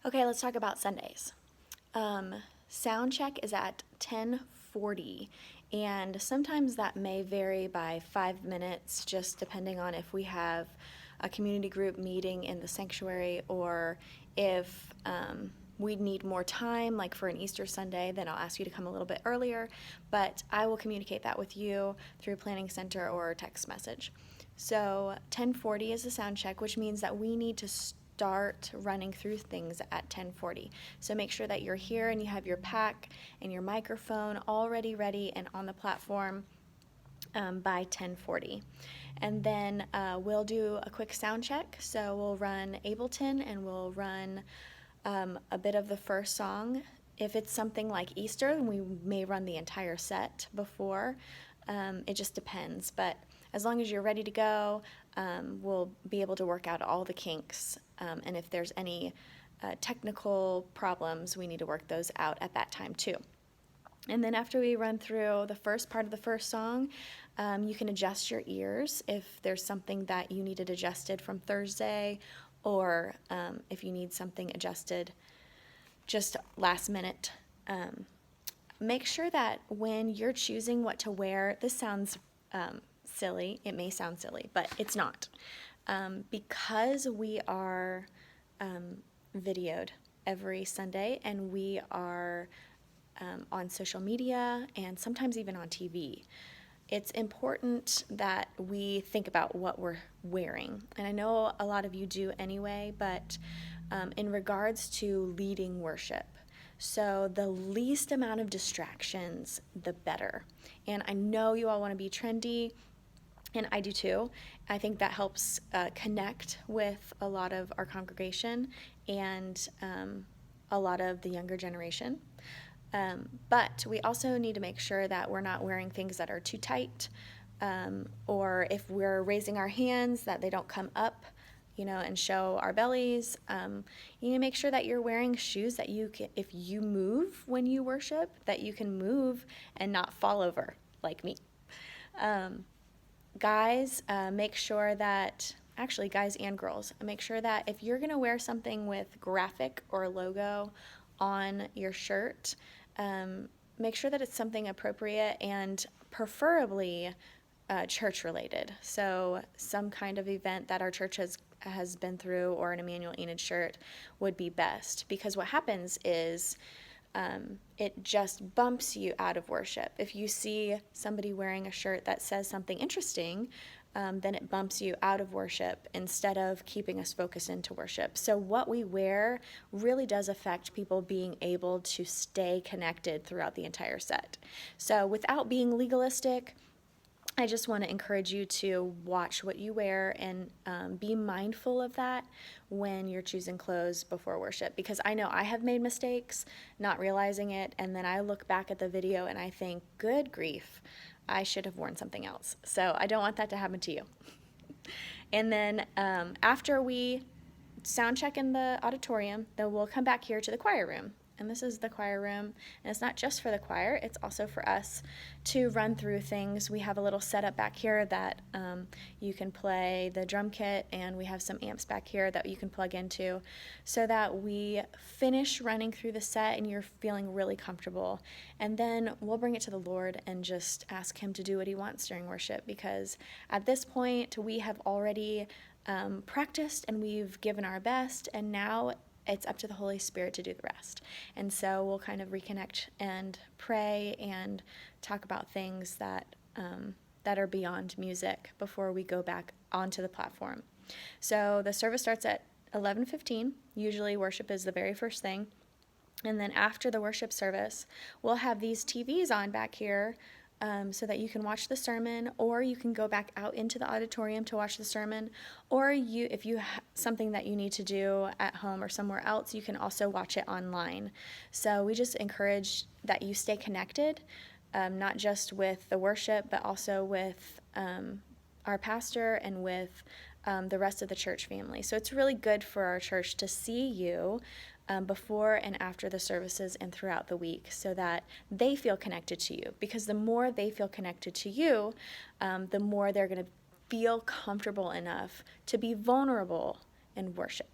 Okay, let's talk about Sundays. Soundcheck is at 10:40, and sometimes that may vary by 5 minutes, just depending on if we have a community group meeting in the sanctuary or if we need more time, like for an Easter Sunday, then I'll ask you to come a little bit earlier, but I will communicate that with you through Planning Center or text message. So 10:40 is the sound check, which means that we need to start running through things at 10:40. So make sure that you're here and you have your pack and your microphone already ready and on the platform by 10:40. And then we'll do a quick sound check. So we'll run Ableton and we'll run a bit of the first song. If it's something like Easter, then we may run the entire set before. It just depends. But as long as you're ready to go, we'll be able to work out all the kinks. And if there's any technical problems, we need to work those out at that time too. And then after we run through the first part of the first song, you can adjust your ears if there's something that you needed adjusted from Thursday, or if you need something adjusted just last minute. Make sure that when you're choosing what to wear, this sounds silly, it may sound silly, but it's not. Because we are videoed every Sunday and we are on social media and sometimes even on TV, it's important that we think about what we're wearing. And I know a lot of you do anyway, but in regards to leading worship, so the least amount of distractions, the better. And I know you all want to be trendy, and I do too. I think that helps connect with a lot of our congregation and a lot of the younger generation. But we also need to make sure that we're not wearing things that are too tight, or if we're raising our hands, that they don't come up, and show our bellies. You need to make sure that you're wearing shoes that you can, if you move when you worship, that you can move and not fall over like me. Guys, make sure that, actually guys and girls, make sure that if you're going to wear something with graphic or logo on your shirt, make sure that it's something appropriate and preferably church related. So some kind of event that our church has been through, or an Emmanuel Enid shirt would be best, because what happens is it just bumps you out of worship. If you see somebody wearing a shirt that says something interesting, then it bumps you out of worship instead of keeping us focused into worship. So what we wear really does affect people being able to stay connected throughout the entire set. So without being legalistic, I just want to encourage you to watch what you wear and be mindful of that when you're choosing clothes before worship, because I know I have made mistakes not realizing it, and then I look back at the video and I think, good grief, I should have worn something else. So I don't want that to happen to you. And then after we sound check in the auditorium, then we'll come back here to the choir room. And this is the choir room, and it's not just for the choir, it's also for us to run through things. We have a little setup back here that you can play the drum kit, and we have some amps back here that you can plug into, so that we finish running through the set and you're feeling really comfortable. And then we'll bring it to the Lord and just ask Him to do what He wants during worship, because at this point we have already practiced and we've given our best, and now it's up to the Holy Spirit to do the rest. And so we'll kind of reconnect and pray and talk about things that are beyond music before we go back onto the platform. So the service starts at 11:15. Usually worship is the very first thing. And then after the worship service, we'll have these TVs on back here, so that you can watch the sermon, or you can go back out into the auditorium to watch the sermon, or if you have something that you need to do at home or somewhere else, you can also watch it online. So we just encourage that you stay connected, not just with the worship, but also with our pastor and with the rest of the church family. So it's really good for our church to see you before and after the services and throughout the week, so that they feel connected to you. Because the more they feel connected to you, the more they're going to feel comfortable enough to be vulnerable in worship.